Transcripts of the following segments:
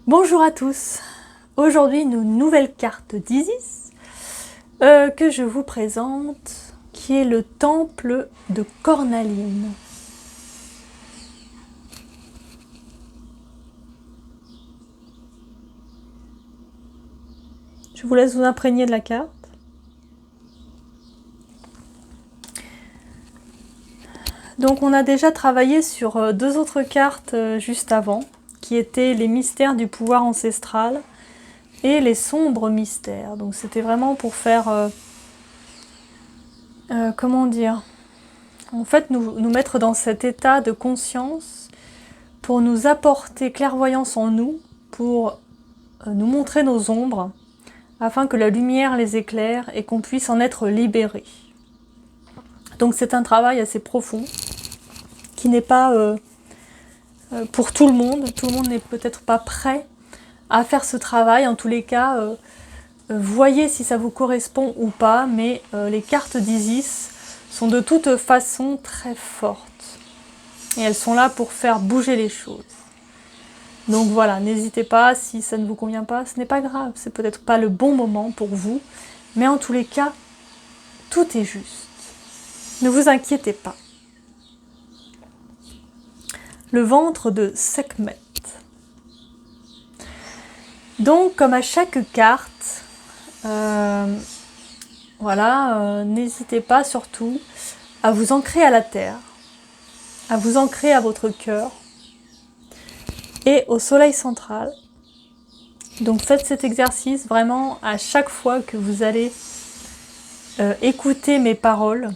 Bonjour à tous, aujourd'hui une nouvelle carte d'Isis que je vous présente, qui est le temple de Cornaline. Je vous laisse vous imprégner de la carte. Donc on a déjà travaillé sur deux autres cartes juste avant, qui étaient les mystères du pouvoir ancestral et les sombres mystères. Donc c'était vraiment pour faire, comment dire, en fait nous mettre dans cet état de conscience pour nous apporter clairvoyance en nous, pour nous montrer nos ombres, afin que la lumière les éclaire et qu'on puisse en être libéré. Donc c'est un travail assez profond, qui n'est pas pour tout le monde n'est peut-être pas prêt à faire ce travail. En tous les cas, voyez si ça vous correspond ou pas, mais les cartes d'Isis sont de toute façon très fortes. Et elles sont là pour faire bouger les choses. Donc voilà, n'hésitez pas, si ça ne vous convient pas, ce n'est pas grave, c'est peut-être pas le bon moment pour vous, mais en tous les cas, tout est juste. Ne vous inquiétez pas. Le ventre de Sekhmet. Donc, comme à chaque carte, n'hésitez pas surtout à vous ancrer à la terre, à vous ancrer à votre cœur et au soleil central. Donc faites cet exercice vraiment à chaque fois que vous allez écouter mes paroles,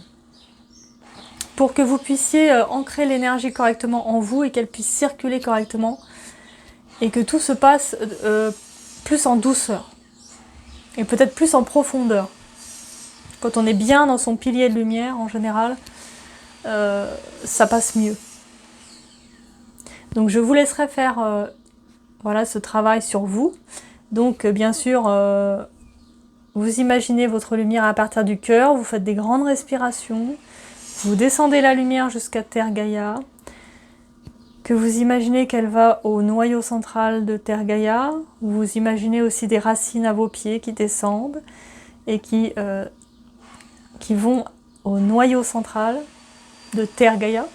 pour que vous puissiez ancrer l'énergie correctement en vous et qu'elle puisse circuler correctement et que tout se passe plus en douceur et peut-être plus en profondeur. Quand on est bien dans son pilier de lumière, en général, ça passe mieux. Donc je vous laisserai faire ce travail sur vous. Donc bien sûr, vous imaginez votre lumière à partir du cœur, vous faites des grandes respirations, vous descendez la lumière jusqu'à Terre Gaïa, que vous imaginez qu'elle va au noyau central de Terre Gaïa. Vous imaginez aussi des racines à vos pieds qui descendent et qui vont au noyau central de Terre Gaïa.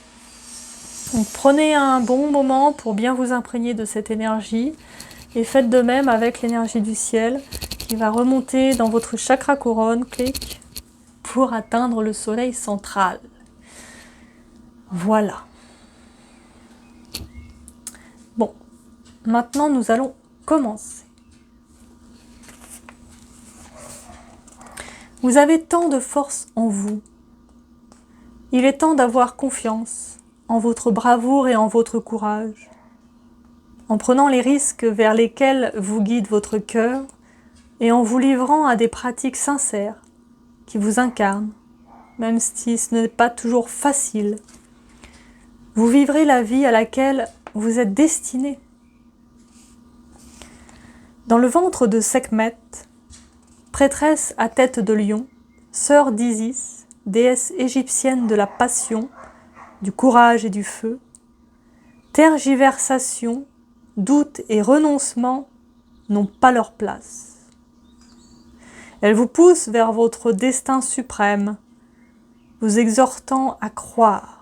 Donc prenez un bon moment pour bien vous imprégner de cette énergie et faites de même avec l'énergie du ciel qui va remonter dans votre chakra couronne, clic, pour atteindre le soleil central. Voilà. Bon, maintenant nous allons commencer. Vous avez tant de force en vous. Il est temps d'avoir confiance en votre bravoure et en votre courage. En prenant les risques vers lesquels vous guide votre cœur et en vous livrant à des pratiques sincères qui vous incarnent, même si ce n'est pas toujours facile. Vous vivrez la vie à laquelle vous êtes destiné. Dans le ventre de Sekhmet, prêtresse à tête de lion, sœur d'Isis, déesse égyptienne de la passion, du courage et du feu, tergiversation, doute et renoncement n'ont pas leur place. Elle vous pousse vers votre destin suprême, vous exhortant à croire,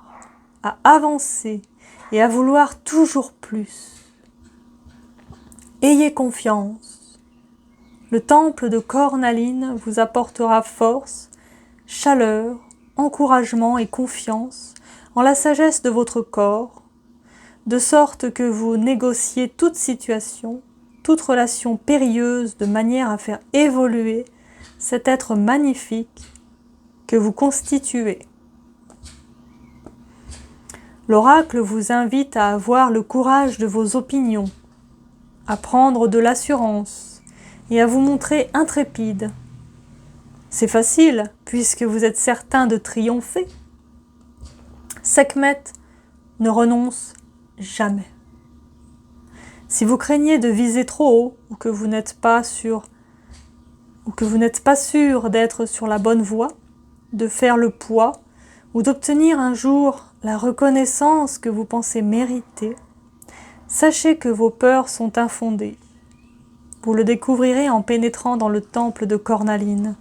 à avancer et à vouloir toujours plus. Ayez confiance. Le temple de Cornaline vous apportera force, chaleur, encouragement et confiance en la sagesse de votre corps, de sorte que vous négociez toute situation, toute relation périlleuse de manière à faire évoluer cet être magnifique que vous constituez. L'oracle vous invite à avoir le courage de vos opinions, à prendre de l'assurance et à vous montrer intrépide. C'est facile, puisque vous êtes certain de triompher. Sekhmet ne renonce jamais. Si vous craignez de viser trop haut ou que vous n'êtes pas sûr d'être sur la bonne voie, de faire le poids ou d'obtenir un jour la reconnaissance que vous pensez mériter, sachez que vos peurs sont infondées. Vous le découvrirez en pénétrant dans le temple de Cornaline,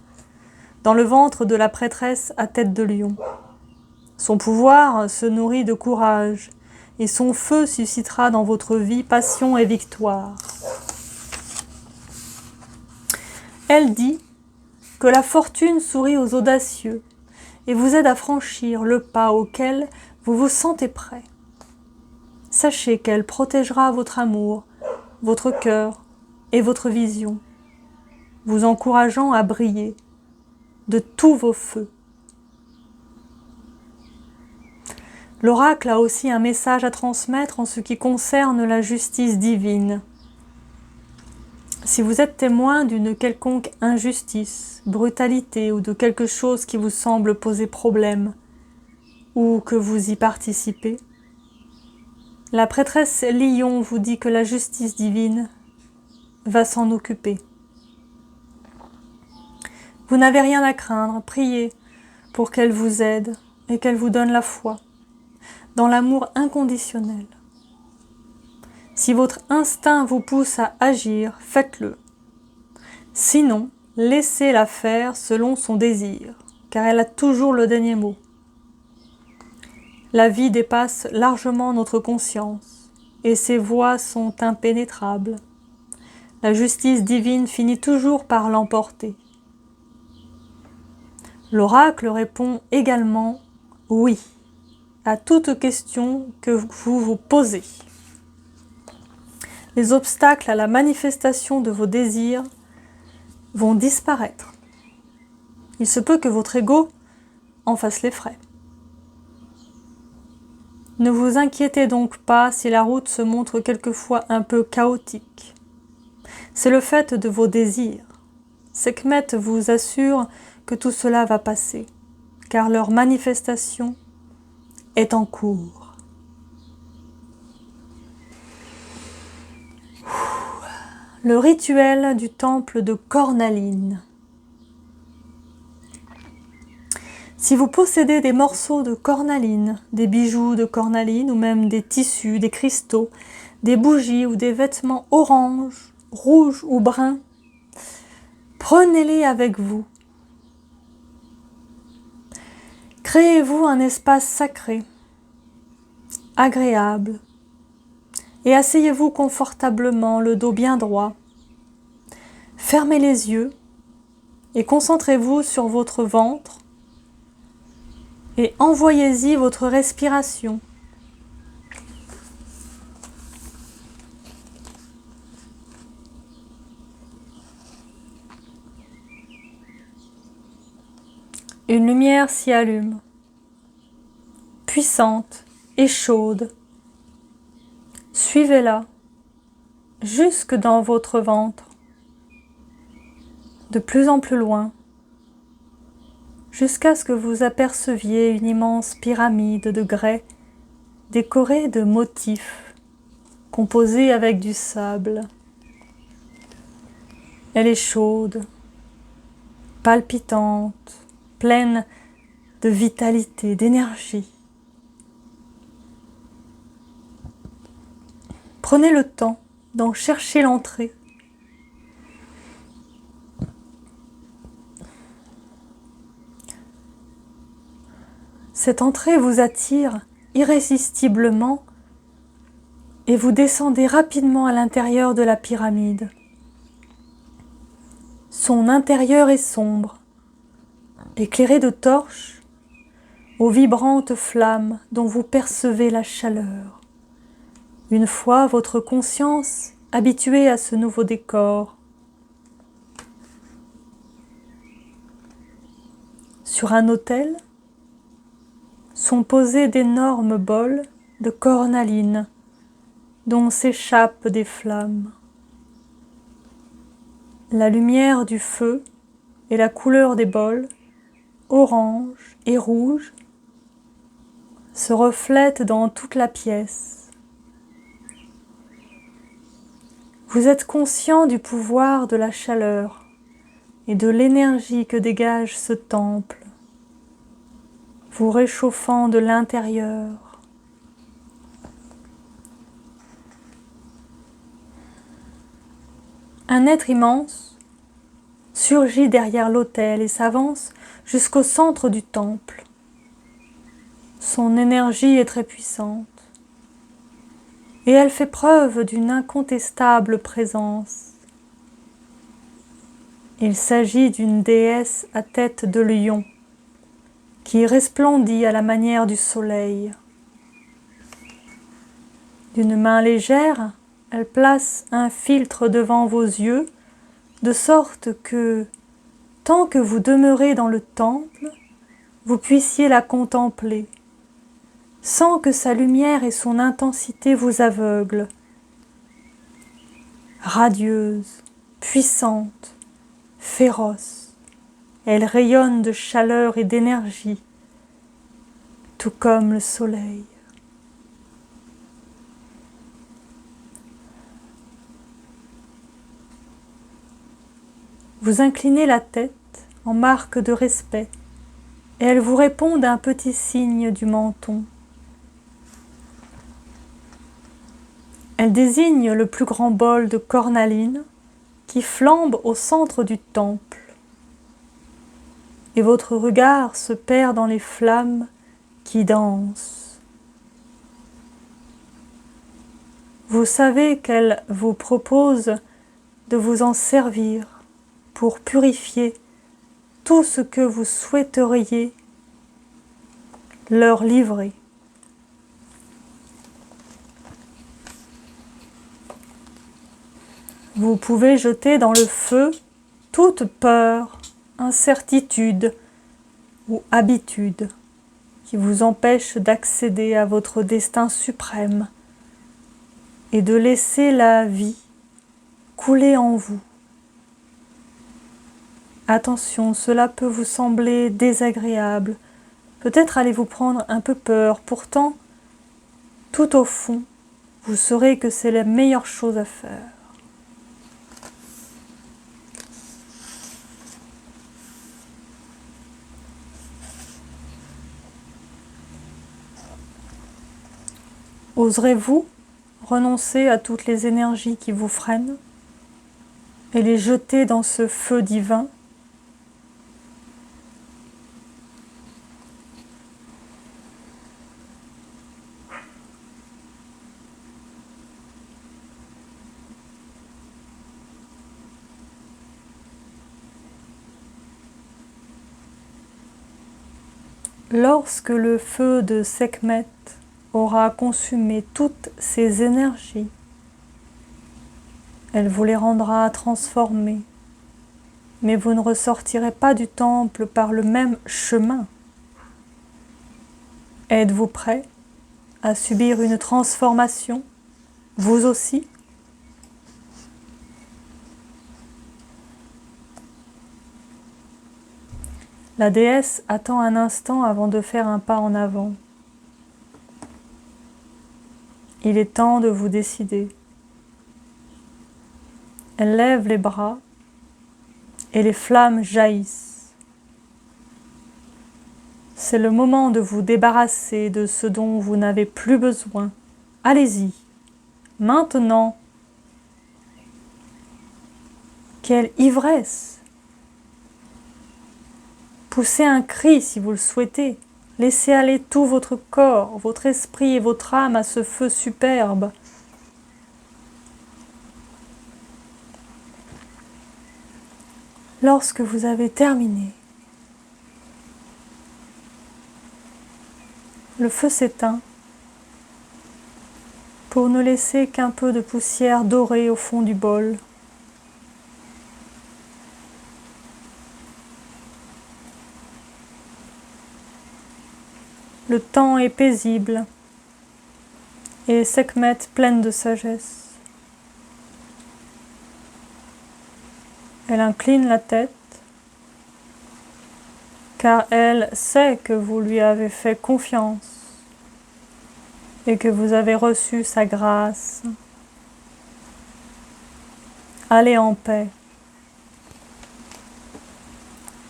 dans le ventre de la prêtresse à tête de lion. Son pouvoir se nourrit de courage, et son feu suscitera dans votre vie passion et victoire. Elle dit que la fortune sourit aux audacieux et vous aide à franchir le pas auquel vous vous sentez prêt. Sachez qu'elle protégera votre amour, votre cœur et votre vision, vous encourageant à briller de tous vos feux. L'oracle a aussi un message à transmettre en ce qui concerne la justice divine. Si vous êtes témoin d'une quelconque injustice, brutalité ou de quelque chose qui vous semble poser problème, ou que vous y participez, la prêtresse Lion vous dit que la justice divine va s'en occuper. Vous n'avez rien à craindre, priez pour qu'elle vous aide et qu'elle vous donne la foi dans l'amour inconditionnel. Si votre instinct vous pousse à agir, faites-le. Sinon, laissez-la faire selon son désir, car elle a toujours le dernier mot. La vie dépasse largement notre conscience, et ses voies sont impénétrables. La justice divine finit toujours par l'emporter. L'oracle répond également « oui » à toute question que vous vous posez. Les obstacles à la manifestation de vos désirs vont disparaître. Il se peut que votre ego en fasse les frais. Ne vous inquiétez donc pas si la route se montre quelquefois un peu chaotique. C'est le fait de vos désirs. Sekhmet vous assure que tout cela va passer, car leur manifestation est en cours. Le rituel du temple de Cornaline. Si vous possédez des morceaux de cornaline, des bijoux de cornaline ou même des tissus, des cristaux, des bougies ou des vêtements orange, rouge ou brun, prenez-les avec vous. Créez-vous un espace sacré, agréable, et asseyez-vous confortablement, le dos bien droit. Fermez les yeux et concentrez-vous sur votre ventre et envoyez-y votre respiration. Une lumière s'y allume, puissante et chaude. Suivez-la jusque dans votre ventre, de plus en plus loin, jusqu'à ce que vous aperceviez une immense pyramide de grès décorée de motifs composés avec du sable. Elle est chaude, palpitante, pleine de vitalité, d'énergie. Prenez le temps d'en chercher l'entrée. Cette entrée vous attire irrésistiblement et vous descendez rapidement à l'intérieur de la pyramide. Son intérieur est sombre, éclairé de torches aux vibrantes flammes dont vous percevez la chaleur. Une fois votre conscience habituée à ce nouveau décor, sur un autel sont posés d'énormes bols de cornaline dont s'échappent des flammes. La lumière du feu et la couleur des bols, orange et rouge, se reflètent dans toute la pièce. Vous êtes conscient du pouvoir de la chaleur et de l'énergie que dégage ce temple, vous réchauffant de l'intérieur. Un être immense surgit derrière l'autel et s'avance jusqu'au centre du temple. Son énergie est très puissante et elle fait preuve d'une incontestable présence. Il s'agit d'une déesse à tête de lion qui resplendit à la manière du soleil. D'une main légère, elle place un filtre devant vos yeux, de sorte que, tant que vous demeurez dans le temple, vous puissiez la contempler, sans que sa lumière et son intensité vous aveuglent. Radieuse, puissante, féroce, elle rayonne de chaleur et d'énergie, tout comme le soleil. Vous inclinez la tête en marque de respect et elle vous répond d'un petit signe du menton. Elle désigne le plus grand bol de cornaline qui flambe au centre du temple. Et votre regard se perd dans les flammes qui dansent. Vous savez qu'elle vous propose de vous en servir pour purifier tout ce que vous souhaiteriez leur livrer. Vous pouvez jeter dans le feu toute peur, incertitude ou habitude qui vous empêche d'accéder à votre destin suprême et de laisser la vie couler en vous. Attention, cela peut vous sembler désagréable, peut-être allez-vous prendre un peu peur, pourtant, tout au fond, vous saurez que c'est la meilleure chose à faire. Oserez-vous renoncer à toutes les énergies qui vous freinent et les jeter dans ce feu divin ? Lorsque le feu de Sekhmet aura consumé toutes ces énergies, elle vous les rendra transformées, mais vous ne ressortirez pas du temple par le même chemin. Êtes-vous prêt à subir une transformation, vous aussi ? La déesse attend un instant avant de faire un pas en avant. Il est temps de vous décider. Elle lève les bras et les flammes jaillissent. C'est le moment de vous débarrasser de ce dont vous n'avez plus besoin. Allez-y, maintenant. Quelle ivresse! Poussez un cri si vous le souhaitez. Laissez aller tout votre corps, votre esprit et votre âme à ce feu superbe. Lorsque vous avez terminé, le feu s'éteint pour ne laisser qu'un peu de poussière dorée au fond du bol. Le temps est paisible et Sekhmet pleine de sagesse. Elle incline la tête car elle sait que vous lui avez fait confiance et que vous avez reçu sa grâce. Allez en paix.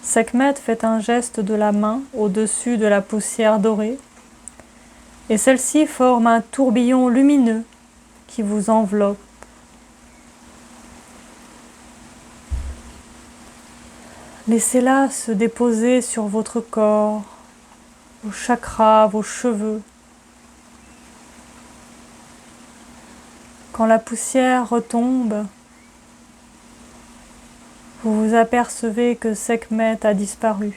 Sekhmet fait un geste de la main au-dessus de la poussière dorée et celle-ci forme un tourbillon lumineux qui vous enveloppe. Laissez-la se déposer sur votre corps, vos chakras, vos cheveux. Quand la poussière retombe, vous vous apercevez que Sekhmet a disparu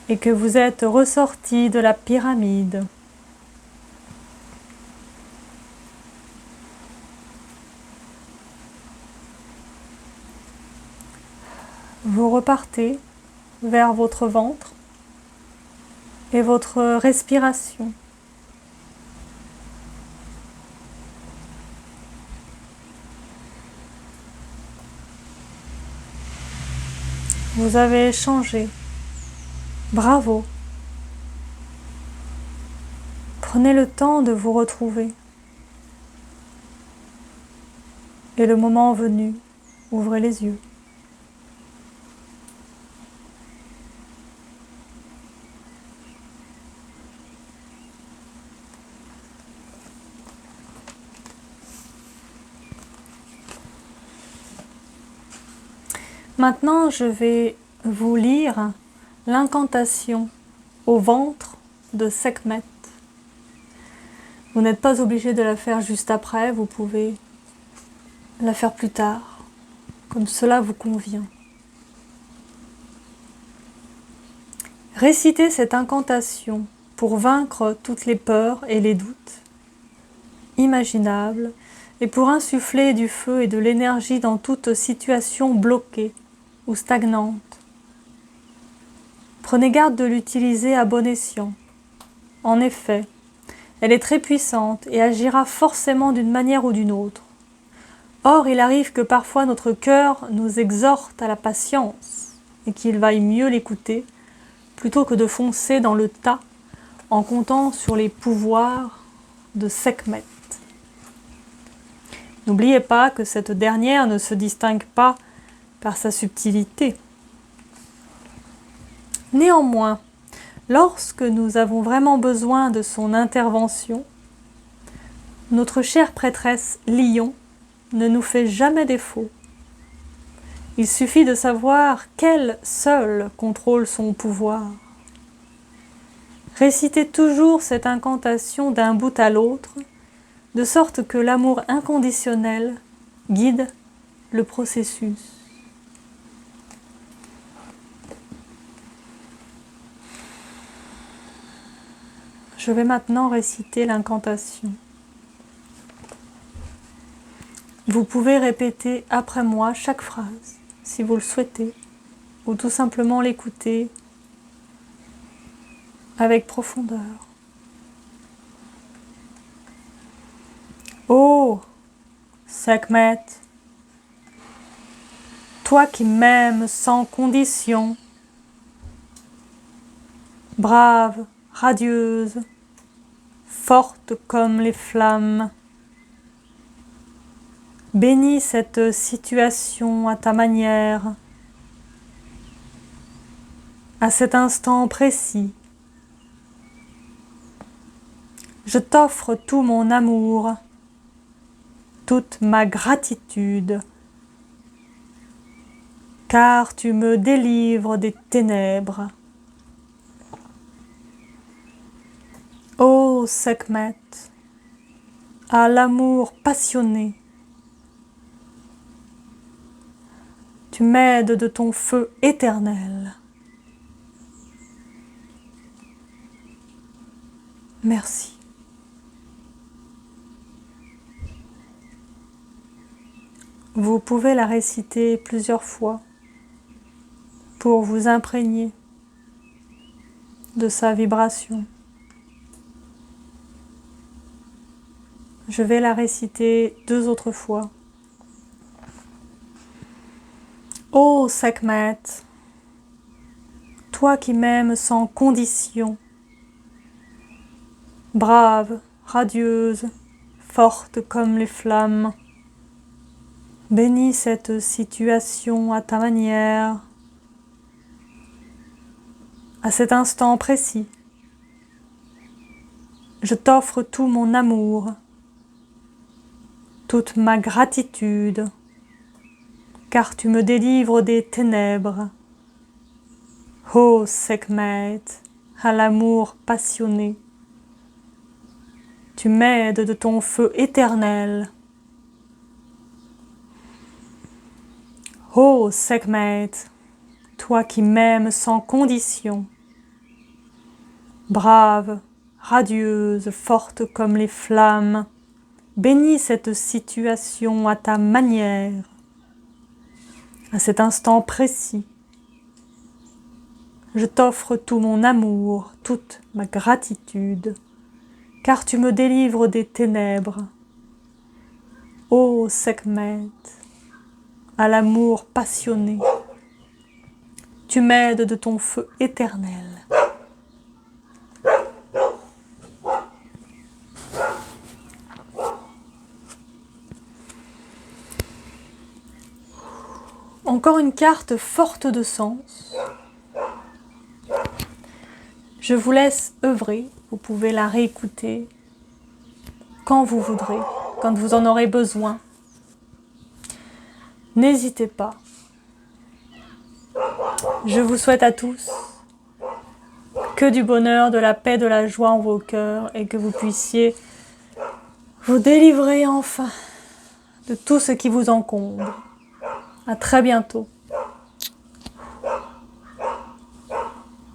et que vous êtes ressorti de la pyramide. Vous repartez vers votre ventre et votre respiration. Vous avez changé. Bravo. Prenez le temps de vous retrouver. Et le moment venu, ouvrez les yeux. Maintenant, je vais vous lire l'incantation au ventre de Sekhmet. Vous n'êtes pas obligé de la faire juste après, vous pouvez la faire plus tard, comme cela vous convient. Récitez cette incantation pour vaincre toutes les peurs et les doutes imaginables et pour insuffler du feu et de l'énergie dans toute situation bloquée ou stagnante. Prenez garde de l'utiliser à bon escient. En effet, elle est très puissante et agira forcément d'une manière ou d'une autre. Or, il arrive que parfois notre cœur nous exhorte à la patience et qu'il vaille mieux l'écouter plutôt que de foncer dans le tas en comptant sur les pouvoirs de Sekhmet. N'oubliez pas que cette dernière ne se distingue pas par sa subtilité. Néanmoins, lorsque nous avons vraiment besoin de son intervention, notre chère prêtresse Lion ne nous fait jamais défaut. Il suffit de savoir qu'elle seule contrôle son pouvoir. Récitez toujours cette incantation d'un bout à l'autre, de sorte que l'amour inconditionnel guide le processus. Je vais maintenant réciter l'incantation. Vous pouvez répéter après moi chaque phrase, si vous le souhaitez, ou tout simplement l'écouter avec profondeur. Ô Sekhmet, toi qui m'aimes sans condition, brave, radieuse, forte comme les flammes, bénis cette situation à ta manière, à cet instant précis. Je t'offre tout mon amour, toute ma gratitude, car tu me délivres des ténèbres. Ô Sekhmet, à l'amour passionné, tu m'aides de ton feu éternel. Merci. Vous pouvez la réciter plusieurs fois pour vous imprégner de sa vibration. Je vais la réciter 2 autres fois. Ô Sekhmet, toi qui m'aimes sans condition, brave, radieuse, forte comme les flammes, bénis cette situation à ta manière, à cet instant précis. Je t'offre tout mon amour, toute ma gratitude, car tu me délivres des ténèbres. Ô Sekhmet, à l'amour passionné, tu m'aides de ton feu éternel. Ô Sekhmet, toi qui m'aimes sans condition, brave, radieuse, forte comme les flammes, bénis cette situation à ta manière, à cet instant précis. Je t'offre tout mon amour, toute ma gratitude, car tu me délivres des ténèbres. Ô Sekhmet, à l'amour passionné, tu m'aides de ton feu éternel. Encore une carte forte de sens. Je vous laisse œuvrer, vous pouvez la réécouter quand vous voudrez, quand vous en aurez besoin. N'hésitez pas. Je vous souhaite à tous que du bonheur, de la paix, de la joie en vos cœurs et que vous puissiez vous délivrer enfin de tout ce qui vous encombre. À très bientôt.